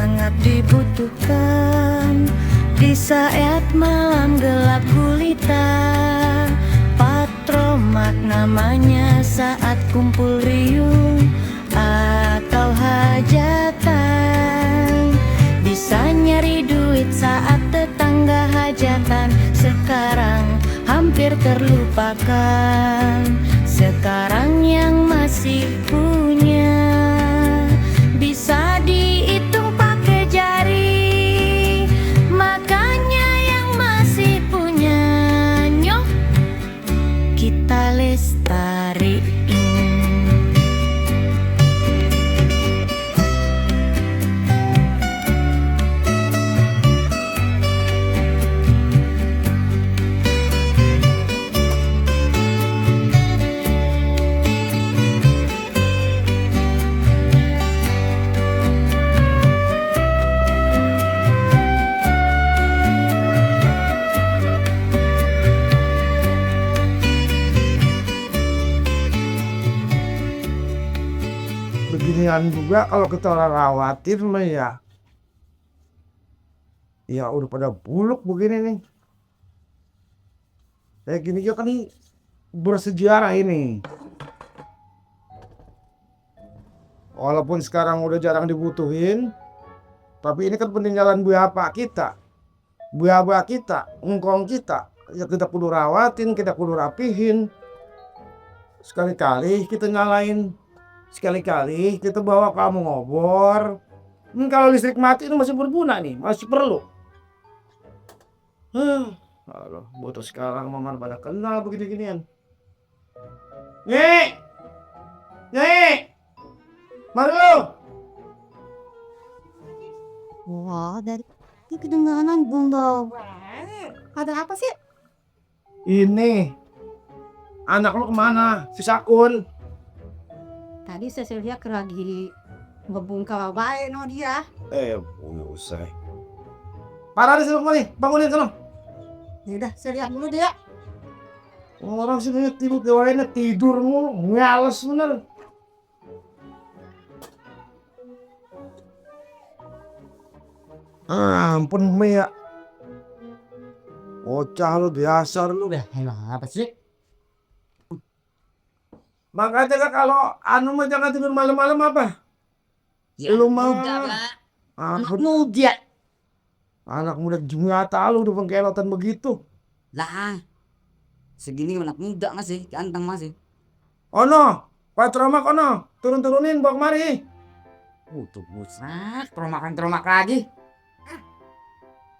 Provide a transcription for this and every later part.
sangat dibutuhkan di saat malam gelap gulita. Patromak namanya saat kumpul riuh atau hajatan. Bisa nyari duit saat tetangga hajatan. Sekarang hampir terlupakan. Sekarang yang masih punya bisa dihitung pakai jari. Makanya yang masih punya, nyok, kita lestariin. Beginian juga kalau kita rawatin mah ya udah pada buluk begini nih. Kayak gini juga kan bersejarah ini. Walaupun sekarang udah jarang dibutuhin, tapi ini kan peninggalan bapak kita, bapak kita, engkong kita. Ya kita kudu rawatin, kita kudu rapihin. Sekali-kali kita nyalain, sekali-kali kita bawa kamu ngobor. Kalau listrik mati itu masih berguna nih, masih perlu. Aduh, butuh sekarang mama pada kenal begini-ginian. Nyek! Nyek! Mari lu! Wah, dari kedengaran bunda. Ada apa sih? Ini anak lu kemana? Si Sakun. Tadi saya lihat lagi ngebungkal baik no dia. Usai. Parah di sini nih, bangunin sana. Ya udah, saya lihat dulu dia. Orang sini tidur mulu, ngales bener. Ampun Mia. Bocah lu biasa lu. Apa sih? Makanya kalau mah jangan tidur malam-malam apa? Ya, Lu mah anak muda. anak muda jumata lu udah pengkelotan begitu. Lah, segini anak muda nggak sih? Ganteng masih. Ono, Patromak ono, turun-turunin bawa kemari. Tuh busak, teromak lagi.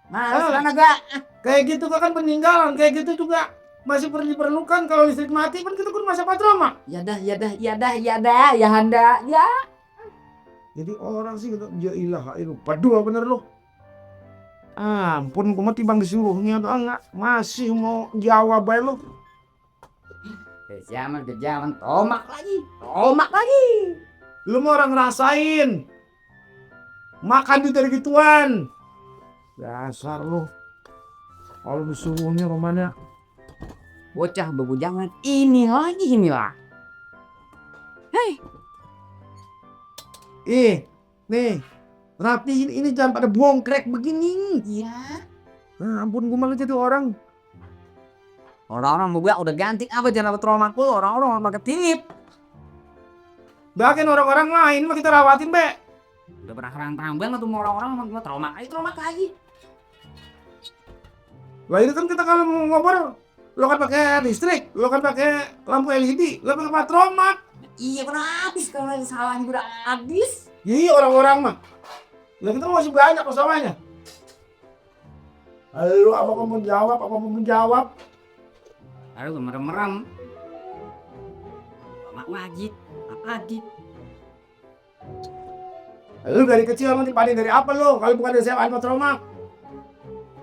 Males kan agak. Kayak gitu kan peninggalan, kayak gitu juga masih perlu diperlukan. Kalau listrik mati kan kita masa Patromak. Ya dah, ya handa, ya. Jadi orang sih gitu, ya ilah, padua bener lu. Ampun, gua mah timbang disuruhnya tuh enggak, masih mau jawab aja lu. Kejaman, tomak lagi. Lu mau orang ngerasain makan duit dari gituan. Dasar lu. Kalau disuruhnya romanya. Bocah bebujangan ini lah. Hei, Nih, rapihin ini jangan pada bongkrek begini. ya. Ampun, gua malah jadi orang. Orang-orang budak udah ganti apa jangan dapat romakku, orang-orang pakai tip. Bahkan orang-orang lain mah kita rawatin, Be. Udah pernah kerang banget tuh orang-orang sama tromak lagi. Lah itu kan kita kalau mau ngobrol, lo kan pakai listrik, lo kan pakai lampu LED, lo pakai patromak. Iya udah habis kalau salahnya udah habis. Iya orang-orang mah. Lah kita masih banyak masalahnya. Ayo apa mau menjawab? Aduh merem. Mak wajib, apa? Lu dari kecil emang dipanen dari apa lo? Kalau bukan dari sewa patromak.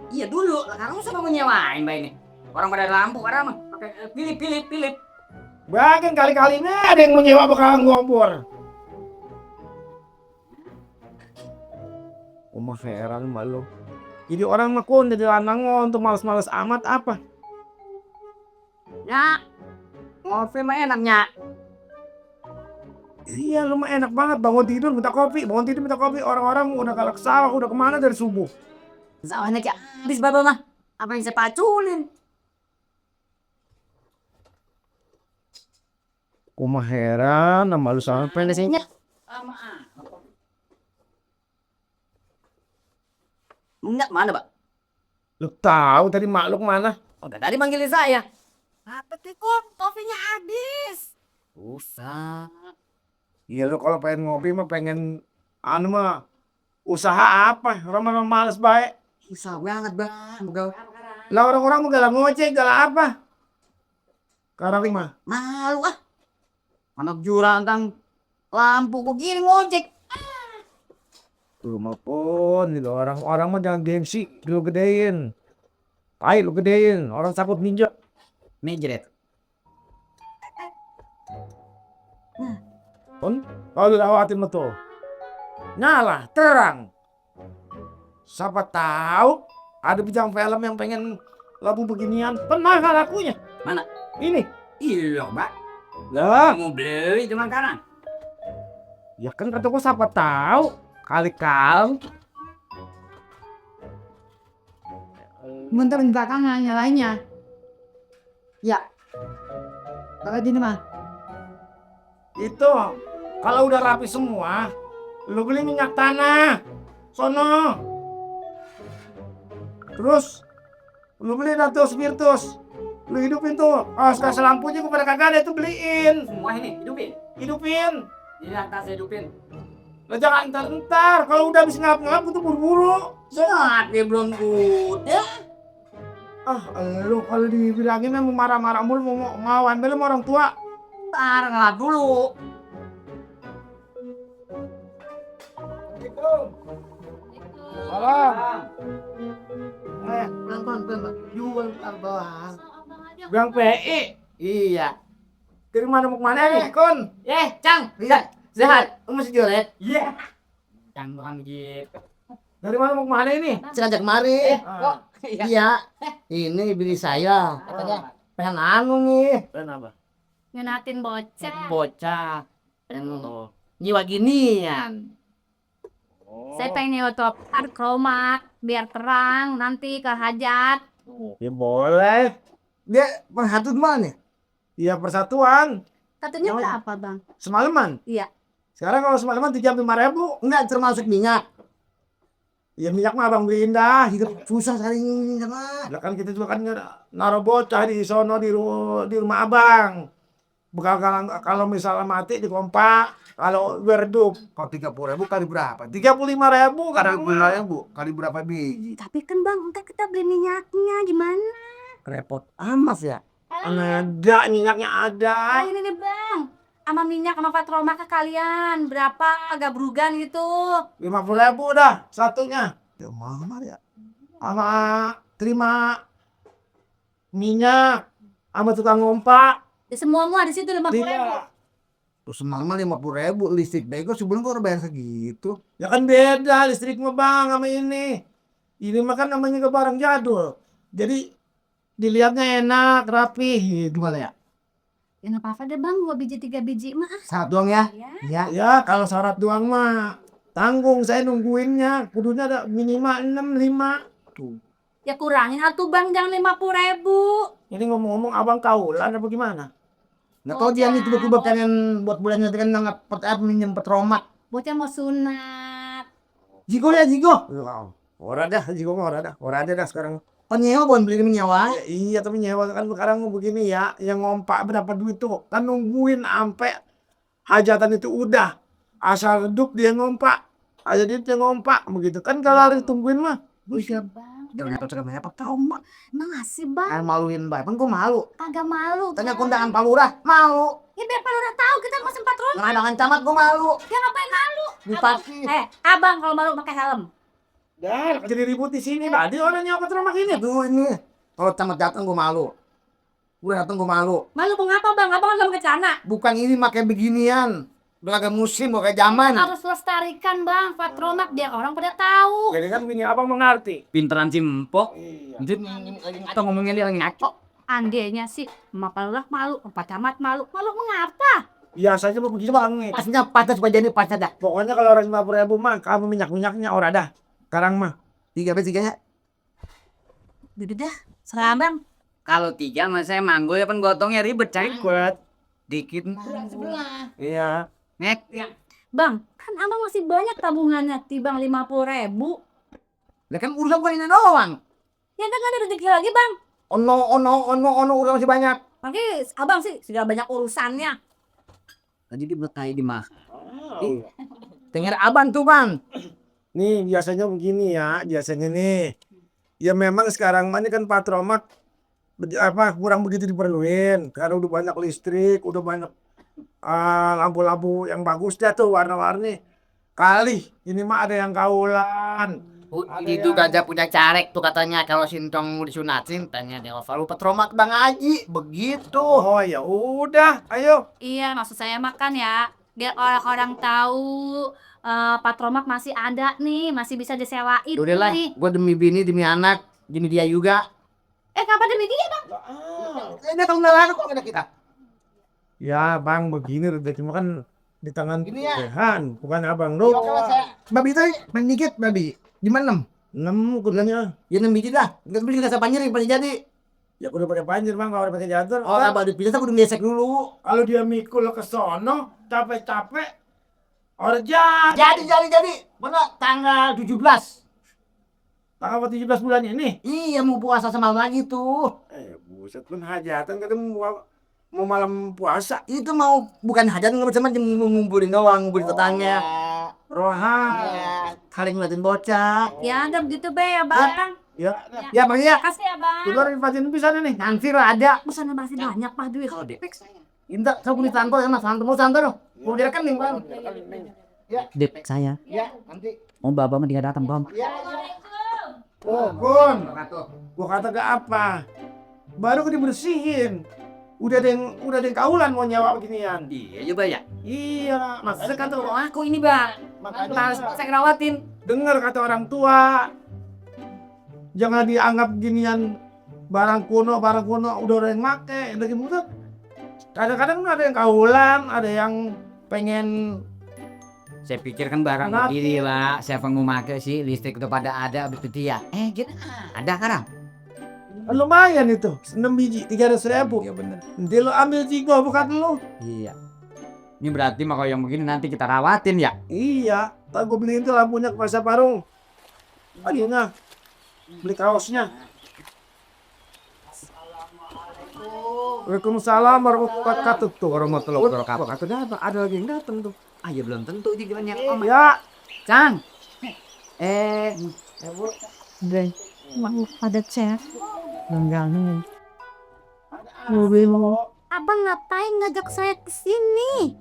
Iya dulu, sekarang siapa mau nyewain mbak ini? Orang pada lampu, orang mah pakai pilih. Bahkan kali-kalinya ada yang menyewa bakal ngompor. Mah heran sama lo. Jadi orang mah kon jadi lanang untuk males-males amat apa? Ya, ngopi mah enaknya. Iya, lu mah enak banget bangun tidur minta kopi, bangun tidur minta kopi. Orang-orang udah kalau ke sawah, udah kemana dari subuh. Sawahnya kayak habis bapak mah. Apa yang saya paculin? Aku mah heran sama lu sama Pendesnya. Sama enggak mana, Pak? lu tahu tadi mak lu kemana? Udah tadi manggilin saya. Apa sih, Kum? Kopinya habis. Usah. Iya lu kalau pengen ngopi mah pengen anu mah usaha apa? Orang mah males baik. Susah banget, Bang. Begal. Lah orang-orang mau galak ngojek, galak apa? Sekarang mah Malu ah. Anak jurang lampu kok gini ngojek. lu mah pun gitu orang-orang mah jangan gengsi, lu gedein. Tai lu gedein, orang takut ninja. Mejret. Pun kalau lu lewatin mah tuh nyala terang. Siapa tahu ada bintang film yang pengen lampu beginian, pernah nggak lakunya? Mana? Ini Iya, Mbak. lah Mau beli cuma kanan. ya kan kata gua siapa tahu kali-kali. Bentar di belakangnya nyalainnya. Ya. Kalau di mah. Itu kalau udah rapi semua lu beli minyak tanah sono, terus lu beli Natus Spiritus, lu hidupin tuh. Oh sekarang lampunya gua pada kagak ada, itu beliin, Semua ini hidupin. hidupin. Ini atas hidupin. Lo jangan ntar kalau udah habis ngap-ngap itu buru-buru. Saatnya belum udah. Ah lu kalau dibilangin memang marah-marah mulu, mau ambil sama orang tua. Ntar ngelap dulu. Salam. Jual abang. Bang PI. Iya. Dari mana mau kemana nih, Kun? Cang. Sehat. Lu masih jual ya? Iya. Cang bukan gitu. Dari mana mau kemana ini? Sengaja kemari. Kok? Iya. Ini bini saya. Katanya. Pengen anu nih. Kenapa? Ngenatin bocah. Bocah. Pengen lo. Jiwa ginian. Saya pengen nyewa kromak biar terang nanti ke hajat. Ya boleh. Dia penghatut mana? Iya persatuan. Katanya berapa, Bang? Semalaman. Iya. Sekarang kalau semalaman 35.000. Enggak termasuk minyak. Ya minyak mah abang beliin dah. Hidup susah cari minyak mah. Lah kan kita juga kan naruh bocah di sono di rumah abang. Bekal kalau misalnya mati dikompak, kalau berdup Kalau 30.000 kali berapa? 35.000 kadang kali berapa biji? Tapi kan Bang, entar kita beli minyaknya gimana? Repot amat ya. ada minyaknya ada. Ini nih Bang, sama minyak sama patroma ke kalian berapa agak berugan gitu. 50.000 dah satunya. Ya mahal ya. Sama terima minyak sama tukang ngompak. Di semua di situ 50.000. Tidak. Terus semalam 50.000 listrik bego sebulan kok bayar segitu. Ya kan beda listrik mah bang sama ini. Ini mah kan namanya ke barang jadul. Jadi dilihatnya enak, rapi. Gimana ya? Ya nggak apa-apa deh Bang, 2 biji 3 biji mah. Satu doang ya? Ya. Iya. Ya kalau syarat doang mah tanggung, saya nungguinnya. Kudunya ada minimal 6-5. Tuh. Ya kurangin atuh Bang, jangan 50.000. Ini ngomong-ngomong abang kaulan apa gimana? Nggak tahu dia nih tiba-tiba pengen buat bulannya kan nggak minjem petromak. Bocah mau sunat. Jigo ya jigo. Ora dah, jigo mah ora dah. Ora ada dah sekarang. Oh nyewa bukan beli nyewa. Ya, iya tapi nyewa kan sekarang begini ya, yang ngompak berapa duit tuh? Kan nungguin ampe hajatan itu udah. Asal redup dia ngompak. Aja dia ngompak begitu. Kan kalau harus tungguin mah. Bisa. Bang, Jangan tahu sekarang apa tahu mak. emang ngasih Bang, Kan maluin bae. Kan gua malu. agak malu. Tanya Bang. kondangan palurah, malu. Ya biar Pak Lurah tahu kita masih patroli. Ngelandangan camat gua malu. Ya ngapain malu? Dipaki. Abang kalau malu pakai helm. Dah, jadi ribut di sini. Tadi orang nyawa rumah ini. Aduh ini. Kalau camat datang gua malu. Gua datang gua malu. Malu mau ngapa Bang? Abang kan kecana. Bukan ini pakai beginian. Udah kagak musim, mau kayak zaman. Harus lestarikan Bang, patromak biar orang pada tahu. Jadi kan begini abang mengerti. Pinteran si Mpok. Iya. Nanti lagi ngaco ngomongnya dia lagi ngaco. Andainya sih, emak Pak Lurah malu, Pak Camat malu. Malu mengapa? Biasanya begitu bang. Pasnya patas badannya pas dah. Pokoknya kalau 150.000 mah kamu minyak-minyaknya ora dah. Sekarang mah. 3 ya. Udah dah, serah Bang. Kalau 3 mah saya manggul ya penggotongnya ribet cari kuat. Dikit. Iya. Nek. Bang, kan abang masih banyak tabungannya, tibang 50.000. Lah kan urusan bukan ini doang. Ya kan ada rezeki lagi bang. Ono urusan masih banyak. Tapi abang sih sudah banyak urusannya. Tadi dibetai di mah. Dengar abang tuh bang. Nih biasanya begini ya. Biasanya nih. Ya memang sekarang mah ini kan Patromak kurang begitu diperluin. Karena udah banyak listrik, udah banyak lampu-lampu yang bagus dah tuh warna-warni. Kali ini mah ada yang kaulan. Itu gajah punya carek tuh katanya kalau Sintong disunatin tanya dia Alvaro Petromak Bang Haji begitu. Oh ya udah, ayo. Iya, maksud saya makan ya. Biar orang-orang tahu Patromak masih ada nih, masih bisa disewain Udah lah, nih. gue demi bini, demi anak, demi dia juga. Kapan demi dia bang? Ini tahun lalu kok ada kita. Ya bang begini rezeki mah kan di tangan Gini ya. Tuhan, bukan abang Oke lah doang. saya. Babi tadi main dikit babi. Di mana 6? 6 kudanya. Ya 6 biji dah. Enggak beli enggak sapanjer yang pada jadi. Ya udah pada banjir bang, kalau udah pakai jatuh. Oh, abang udah biasa aku udah gesek dulu. Kalau dia mikul ke sono, capek-capek, orja. Jadi. Mana tanggal 17. Tanggal 17 bulan ini. Iya mau puasa semalam lagi tuh. Buset pun hajatan ketemu mau malam puasa. Itu mau bukan hajat nggak bersama ngumpulin doang, ngumpulin tetangga. Rohan. Kali ngeliatin bocah. Ya udah begitu be ya bang. Ya, Ya bang ya. Makasih ya bang. keluar invasiin bisa nih. Nanti lah ada. Pesannya masih banyak pak duit. Inta, saya punya santo ya mas, mau santo dong. Mau direkening bang. Dep saya. Ya nanti. Mau bapak mah dia datang bang. Oh, Kun. Gua kata gak apa. Baru dibersihin. Udah ada yang kaulan mau nyawa beginian. Iya juga ya. Iya, maksudnya kata Aku ini bang. makanya Saya ngerawatin. dengar kata orang tua. Jangan dianggap ginian barang kuno udah ada yang make, lagi muda. Kadang-kadang ada yang kaulan, ada yang pengen. Saya pikir kan barang Kenapa? begini lah. Siapa yang mau make sih listrik udah pada ada abis itu ya. Gitu. Ada sekarang. Lumayan itu, 6 biji 300.000. Iya bener. Nanti lo ambil 3 bukan lo. Iya. Ini berarti mah kalau yang begini nanti kita rawatin ya. Iya, tak gue beliin tuh lampunya ke Pasar Parung. Lagi nah, beli kaosnya. Waalaikumsalam warahmatullahi wabarakatuh. Katanya apa? Ada lagi yang datang tuh. Ah ya belum tentu sih gimana om. Ya, Cang. Deh, mau ada chat. Enggak nih. Mobil Abang ngapain ngajak saya ke sini?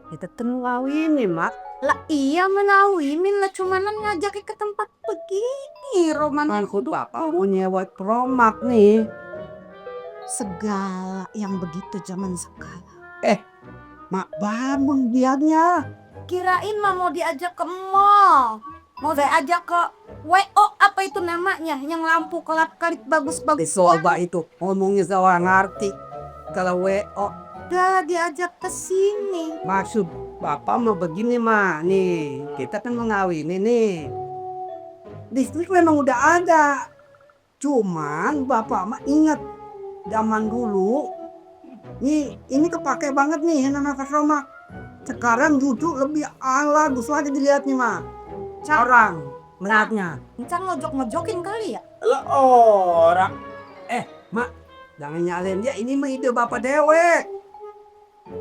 kita ngawin nih mak. Lah iya menawinin lah cumanan ngajak ke tempat begini romantis. Maksud bapak mau nyewa promak nih. Segala yang begitu zaman sekarang. Mak bangun dianya. Kirain mah mau diajak ke mall. Mau saya ajak ke WO apa itu namanya yang lampu kelap-kelip bagus-bagus. Soalnya itu ngomongnya seorang ngerti. Kalau WO Udah diajak ke sini. maksud bapak mau begini mah nih kita kan mengawini nih. Listrik memang udah ada. Cuman bapak mah ingat zaman dulu. Nih ini kepake banget nih yang namanya Patromak. Sekarang duduk lebih ala gus lagi dilihatnya mah. Orang melihatnya. Encang ngojok-ngojokin kali ya? lah orang. Jangan nyalain dia, ini mah ide bapak dewek.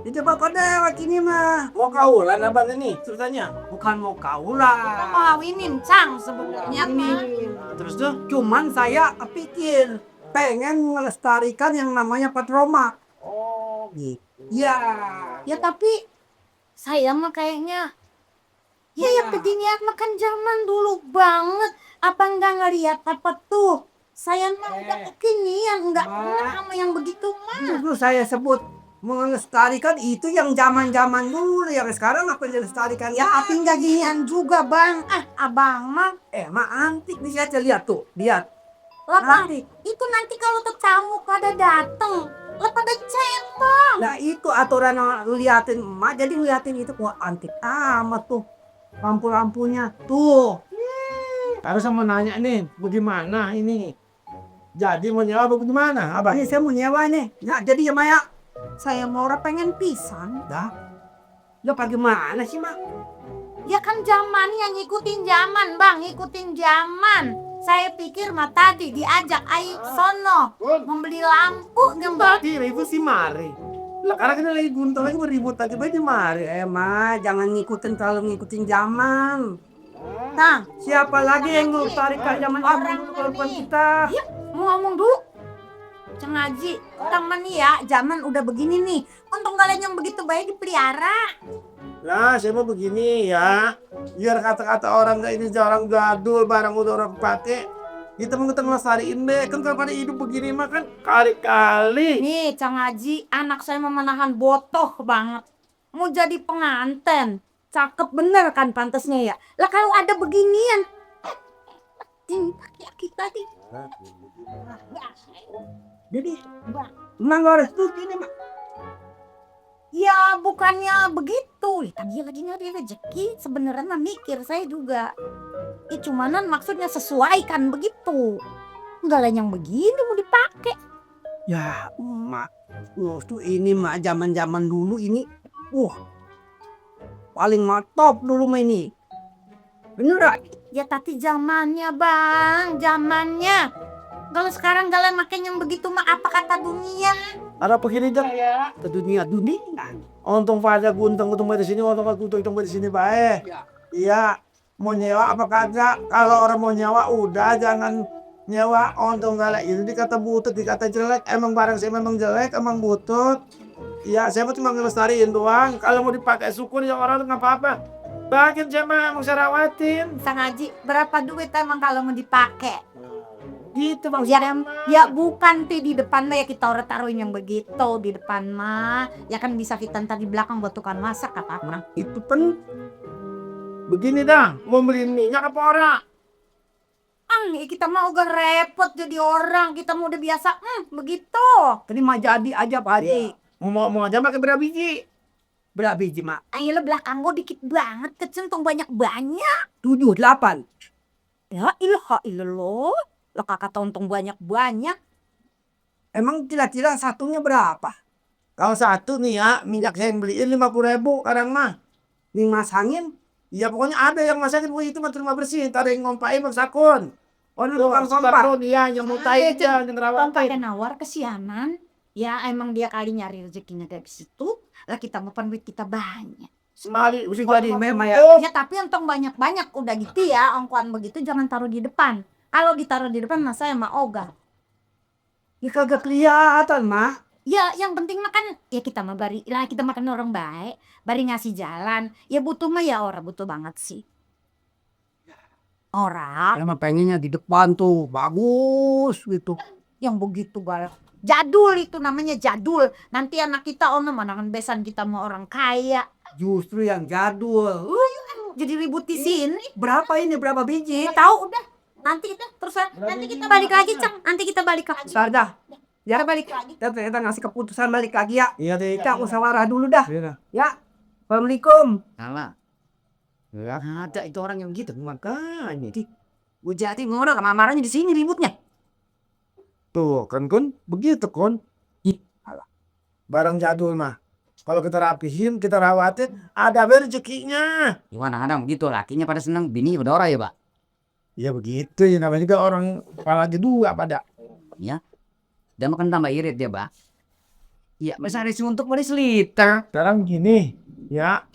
Ide bapak dewek ini mah. Mau kaulan apa nih ceritanya? Bukan mau kaulah. Mau ngawinin Cang sebenarnya mah. Terus tuh? Cuman saya pikir pengen melestarikan yang namanya Patromak. Oh, Ya. Ya tapi saya mah kayaknya ya begini makan zaman dulu banget. Apa enggak ngeliat apa tuh? Saya mah udah kekinian, enggak pernah sama yang begitu mah. Dulu saya sebut melestarikan itu yang zaman-zaman dulu, yang sekarang apa yang dilestarikan? Ya tapi enggak ginian juga bang. Abang mah Mak antik nih saya lihat tuh, lihat. lah Bang, itu nanti kalau tetamu pada dateng lah pada cembang. Nah itu aturan yang lu liatin emak, jadi lu liatin itu wah antik amat tuh lampu-lampunya tuh. Harus sama nanya nih, bagaimana ini? Jadi mau nyawa bagaimana? Abah? Ini saya mau nyewa nih. Ya jadi ya Maya. Saya mau orang pengen pisan. Dah. Lo bagaimana sih mak? Ya kan zamannya ngikutin zaman bang, ngikutin zaman. Saya pikir mah tadi diajak ayo sono membeli lampu gembak. Ibu sih mari. Lah karena kita lagi gunting lagi beribut lagi baju mari. Mak jangan ngikutin terlalu ngikutin zaman. Nah, Siapa lagi yang mau tarik ke zaman orang dulu bukan nih. kita? Iya, mau ngomong dulu. Ceng Haji, temen nih ya, zaman udah begini nih. Untung kalian yang begitu baik dipelihara. Nah, saya mau begini ya. Biar kata-kata orang gak ini orang gadul, barang udah orang pakai. Kita mau ngelestariin deh. Kan kalau pada hidup begini mah kan kali-kali. Nih, Cang Haji, anak saya memenahan botoh banget. Mau jadi penganten. Cakep bener kan pantesnya ya. Lah kalau ada beginian. Ini pakai tadi. Jadi emang gak harus tuh ini mak. Ya bukannya begitu. Tadi lagi nyari rezeki. Sebenarnya mah mikir saya juga. Ya cumanan maksudnya sesuaikan begitu. Enggak lah yang begini mau dipakai. Ya emak. Tuh ini mak zaman dulu ini. Paling mah top dulu mah ini. Bener gak? Ya tapi zamannya bang, zamannya. Kalau sekarang kalian makan yang begitu mah apa kata dunia? Ada begini dah ya. Ke dunia. Untung pada gunting di sini, untung gunting di sini baik. Ya. Iya. Mau nyewa apa kagak? Kalau orang mau nyewa udah jangan nyewa. Untung gak ini dikata butut, dikata jelek. Emang barang saya memang jelek, emang butut. Iya, saya cuma ngelestariin doang. Kalau mau dipakai syukur ya orang nggak apa-apa. Bagian saya mah mau saya rawatin. Sang Haji, berapa duit emang kalau mau dipakai? Gitu bang. Ya bukan ti di depan mah ya kita orang taruhin yang begitu di depan mah. Ya kan bisa kita ntar di belakang buat tukang masak apa-apa. Itu kan begini dah. Mau beli minyak apa orang? Kita mau gak repot jadi orang. Kita mau udah biasa begitu. Terima jadi aja Pak Haji. Mau aja pakai berapa biji? Berapa biji mak? Ayo lo belakang gue dikit banget. Kecentung banyak-banyak. 7, 8. Ya ilah lo. Lo kakak untung banyak-banyak. Emang kira-kira satunya berapa? Kalau satu nih ya, minyak saya yang beliin 50.000 kadang mah. Nih masangin? Ya pokoknya ada yang masakin itu mah terima bersih. Ntar yang ngompain bang sakun. Oh ini tukang sompak. Sakun iya yang mutai aja yang Bang pakai ngerawatin. nawar kesianan. Ya emang dia kali nyari rezekinya dari situ. Lah kita mau duit kita banyak. Semali usi Jadi memang ya. Ya tapi untung banyak-banyak udah gitu ya. Ongkoan begitu jangan taruh di depan. Kalau ditaruh di depan mah saya mah ogah. Ya kagak kelihatan mak. Ya yang penting mah kan ya kita mah bari lah kita makan orang baik, bari ngasih jalan. Ya butuh mah ya orang butuh banget sih. Orang Emang pengennya di depan tuh bagus gitu. yang begitu galak. Jadul itu namanya jadul. Nanti anak kita manangan besan kita mau orang kaya. Justru yang jadul. Jadi ribut di sini. Berapa ini? Berapa biji? Tahu udah. Nanti itu terus nanti kita balik lagi, Cang. Nanti kita balik lagi. Ntar dah. Ya Kita balik lagi. kita ngasih keputusan balik lagi ya. Iya deh. Kita musyawarah dulu dah. Iya. Ya. Assalamualaikum. Salah. Ya. Ada itu orang yang gitu makanya. Gue jadi ngorok sama marahnya di sini ributnya. Tuh kan kun begitu kun. Barang jadul mah. Kalau kita rapihin, kita rawatin, ada rezekinya. Gimana kadang begitu lakinya pada senang bini berdoa ya pak. Ya begitu ya namanya juga orang kepala dua pada. Ya. Dan makan tambah irit dia pak. Ya masa ada untuk pada seliter. Sekarang gini, ya.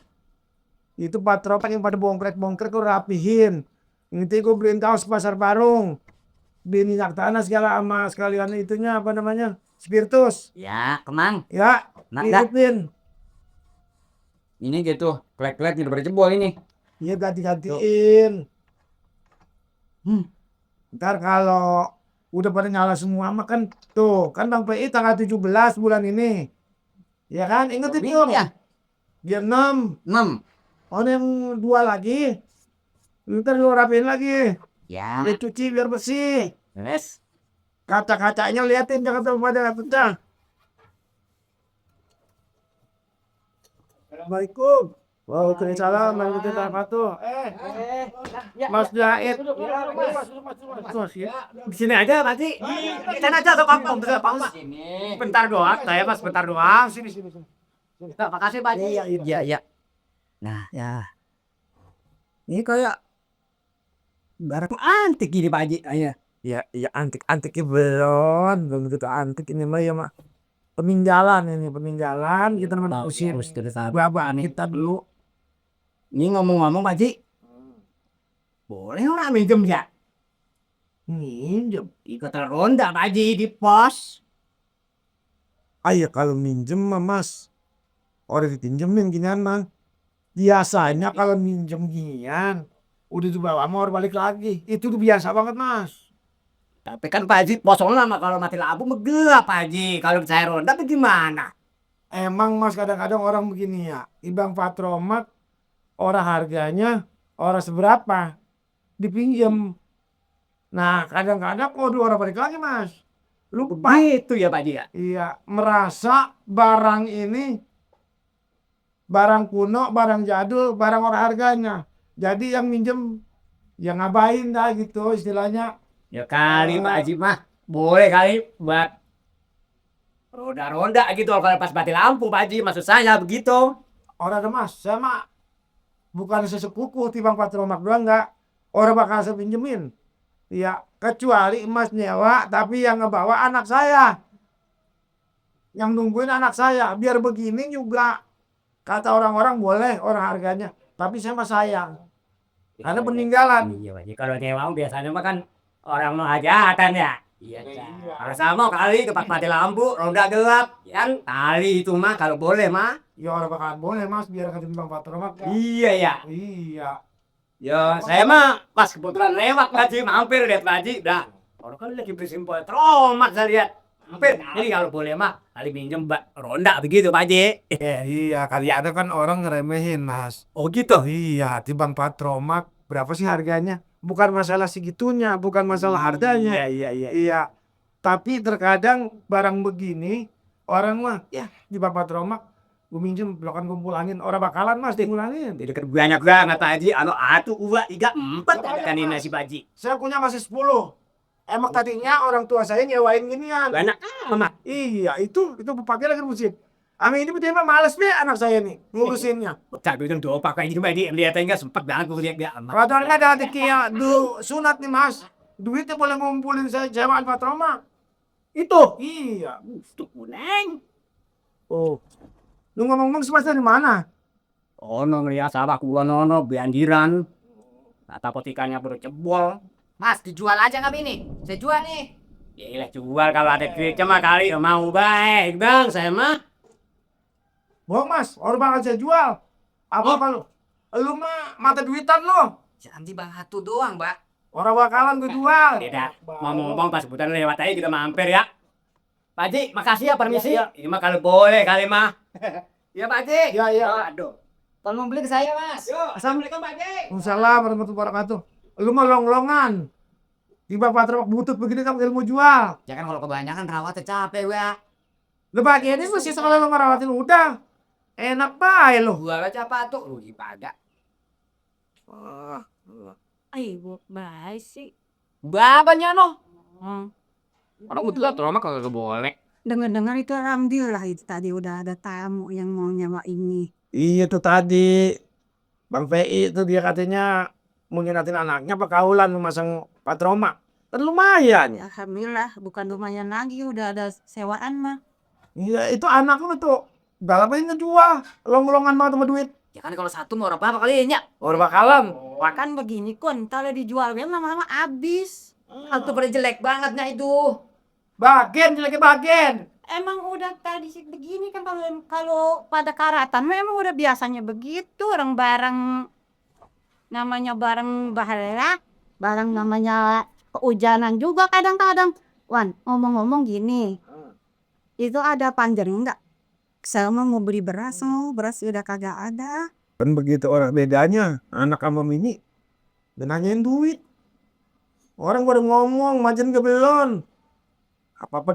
Itu patropak yang pada bongkrek-bongkrek gue rapihin. Nanti gue beliin kaos pasar Parung. Beliin minyak tanah segala sama sekalian itunya apa namanya? Spiritus. Ya kemang. Ya, Nah, hidupin. ini gitu. Klek-klek udah pada jebol ini. Iya ganti-gantiin. Ntar kalau udah pada nyala semua mah kan tuh kan Bang PI tanggal 17 bulan ini. Ya kan? Ingetin dong. Ya. Biar 6. 6. Oh yang 2 lagi. Ntar lu rapiin lagi. Ya. Udah cuci biar bersih. Wes. Kaca-kacanya liatin jangan sampai pada pecah. Assalamualaikum. Waalaikumsalam warahmatullahi wabarakatuh. Mas Jaid. Mas ya. Di sini aja Pak Haji. Kita aja ke kampung bisa paus. Bentar doang, saya Mas bentar doang. Sini. Nah, makasih Pak Haji. Iya. Nah, ya. Ini kayak barang antik gini Pak Haji. Iya. Ya antiknya belum gitu antik ini mah ya mak. Peninggalan kita usir bapak kita dulu. Ini ngomong-ngomong Pak Haji. Boleh orang minjem ya? Minjem. Ikut ronda Pak Haji di pos. Ayo kalau minjem mah mas, orang ditinjemin ginian mah. Biasanya kalau minjem ginian, udah dibawa mau balik lagi. Itu tuh biasa banget mas. Tapi kan Pak Haji posong lama kalau mati lampu gelap Pak Haji. Kalau saya ronda bagaimana? Emang mas kadang-kadang orang begini ya, ibang patromak, orang harganya, orang seberapa, dipinjem. Nah kadang-kadang orang balik lagi mas. Lupa. Itu ya Pak Haji ya. Iya, merasa barang ini barang kuno, barang jadul, barang orang harganya. Jadi yang minjem ya ngapain dah gitu istilahnya. Ya kali Pak Haji mah boleh kali buat ronda-ronda gitu kalau pas mati lampu Pak Haji, maksud saya begitu. Orang ada mas, saya mah bukan sesepuku tibang patromak doang enggak. Orang bakal saya pinjemin. Ya kecuali emas nyewa tapi yang ngebawa anak saya. Yang nungguin anak saya. Biar begini juga kata orang-orang boleh orang harganya. Tapi saya mah sayang. Karena peninggalan. Iya Pak Haji, kalau nyewa biasanya mah kan orang mau hajatan ya. Iya. Kalau sama kali ke pas mati lampu, ronda gelap, kan kali itu mah kalau boleh mah. Ya orang bakalan boleh mas biar ketimbang patromak. Iya ya. Iya. Ya saya mah pas kebetulan lewat Pak Haji, mampir lihat Pak Haji, dah. Orang kan lagi bersimpul tromat saya lihat. Mampir. Jadi kalau boleh mah kali minjem ronda begitu Pak Haji. Iya kali ada kan orang ngeremehin mas. Oh gitu. Iya tibang patromak berapa sih harganya? Bukan masalah segitunya, bukan masalah harganya. Iya. Tapi terkadang barang begini orang mah ya di Bapak Tromak gue minjem blokan kumpulangin orang bakalan mas dikulangin. Jadi kan banyak banget Pak Haji, atu uwa 3 4 kan ini nasi Pak Haji. Saya punya masih 10. Emang tadinya orang tua saya nyewain ginian. Banyak amat. Iya itu pakai lagi musik. Amin ini betul males deh anak saya nih ngurusinnya. Tapi itu doa pakai ini Pak Haji, lihatnya enggak sempat banget gue lihat dia amat. Padahal ada adiknya sunat nih mas. Duitnya boleh ngumpulin saya jawaan Pak Tromak. Itu. Iya. Itu kuning. Oh. Lu ngomong-ngomong semas dari mana? Ono ngeliat sawah kula nono bandiran. Kata potikannya baru jebol. Mas, dijual aja nggak ini? Saya jual nih. Yaelah jual kalau ada duitnya mah kali mau baik bang saya mah. Bohong mas, orang bakal saya jual. Apa kalau lu mah mata duitan lo? Janji batu doang, Mbak. Orang bakalan gue jual. Tidak, ngomong-ngomong pas sebutan lewat aja kita mampir ya. Pak Haji, makasih ya permisi. Ini mah kalau boleh kali mah. Iya, Pak Haji. Iya. Aduh. Tolong mau beli ke saya, Mas. Assalamualaikum Pak Haji. Waalaikumsalam warahmatullahi wabarakatuh. Lu mah long-longan. Tiba Pak butut begini kamu ilmu jual. Jangan kalau kebanyakan rawatnya capek, Mbak. Lu bagian ini mesti sekali lu ngerawatin udah. Enak bae lu. Jual aja apa tuh? Rugi pada. Ay, baik sih. Babanya no. Orang udah trauma kalau boleh. Dengar-dengar itu alhamdulillah itu tadi udah ada tamu yang mau nyewa ini. Iya tuh tadi. Bang PI itu dia katanya mau nginatin anaknya pakaulan memasang patroma. Kan lumayan. Alhamdulillah bukan lumayan lagi udah ada sewaan mah. Iya itu anak lu tuh. Balapan ngejual. Long-longan banget sama duit. Ya kan kalau satu mau berapa kali ya? Orang bakalan. Kan begini kon kalau dijualnya lama-lama habis. Satu pada jelek bangetnya itu. Bagian jeleknya bagian. Emang udah tadi sih begini kan kalau pada karatan memang udah biasanya begitu orang barang namanya barang bahala, barang namanya kehujanan juga kadang-kadang. Wan, ngomong-ngomong gini. Itu ada panjer enggak? Saya mau beli beras, beras udah kagak ada. Kan begitu orang bedanya. Anak sama Mini. Dan nanyain duit. Orang pada ngomong majen ke belon. Apa-apa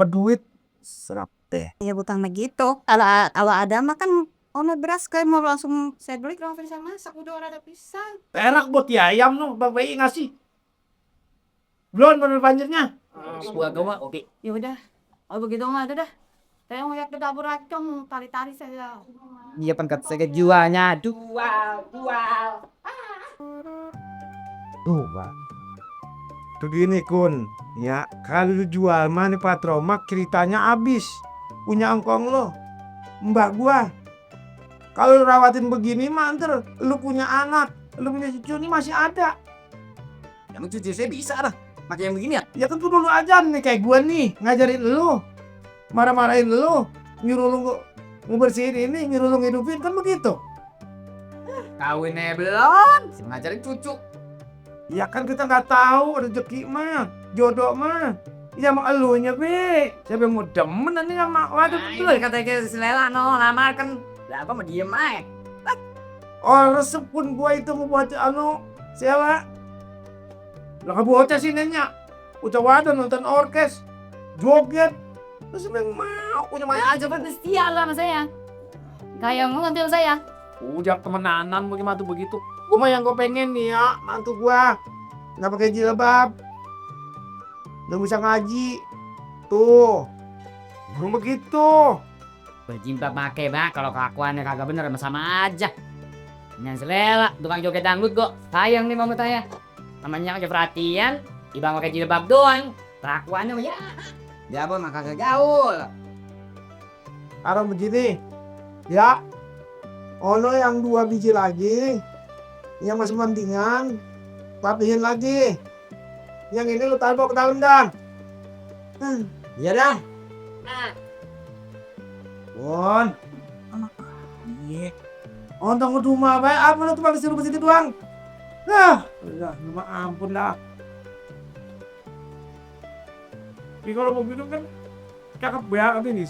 duit. Serap teh. Ya bukan begitu. Kalau ada mah kan Ono beras kayak mau langsung saya beli kalau bisa masak udah orang ada pisang. Perak buat ya ayam no, Bapak ngasih. Belum bener banjirnya. Gua mah oke. Ya udah. Oh begitu mah udah dah. Saya mau lihat ke dapur acung tali-tali saya. Iya pangkat saya jualnya. Aduh. Tuh, Pak. Begini Kun, ya kalau lu jual mah nih Patromak ceritanya habis. Punya engkong lo, mbak gua. Kalau lu rawatin begini mah ntar lu punya anak, lu punya cucu ini masih ada. Yang cuci saya bisa lah. Pakai yang begini ya. Ya kan kudu lu ajar nih kayak gua nih, ngajarin lu. Marah-marahin lu, nyuruh lu ngebersihin ini, nyuruh lu ngidupin kan begitu. Kawinnya belum. Si ngajarin cucu. Ya kan kita nggak tahu rezeki mah, jodoh mah. Ya sama elunya, Be. Siapa yang mau demen nanti sama waduh Itu kata ke selela no lamar kan. Lah apa mau diem aja. oh resep pun gua itu mau buat siapa? Lah bocah sih nanya. Ucap wadah nonton orkes, joget. Terus yang mau punya Ya aja kan setia lah sama saya. Kayak mau ngambil saya. udah temenanan bagaimana tuh begitu. Gua mah yang gua pengen nih ya, mantu gua nggak pakai jilbab, nggak bisa ngaji, tuh, belum begitu. Berjilbab make bang. Kalau kelakuannya kagak bener sama aja. Yang selela tukang joget dangdut kok. Sayang nih mama saya. Namanya aja perhatian. Ibang pakai jilbab doang. Kelakuannya mah ya. Dia apa mah kagak gaul. Karena begini, ya, ono yang 2 biji lagi, yang masih pentingan, rapihin lagi. Yang ini lu taruh ke dalam dan. Iya dah. Bon. Iya. Ontong rumah baik, apa lu cuma disuruh situ doang? Udah, minta ampun dah. Tapi kalau mau minum kan cakep banget nih.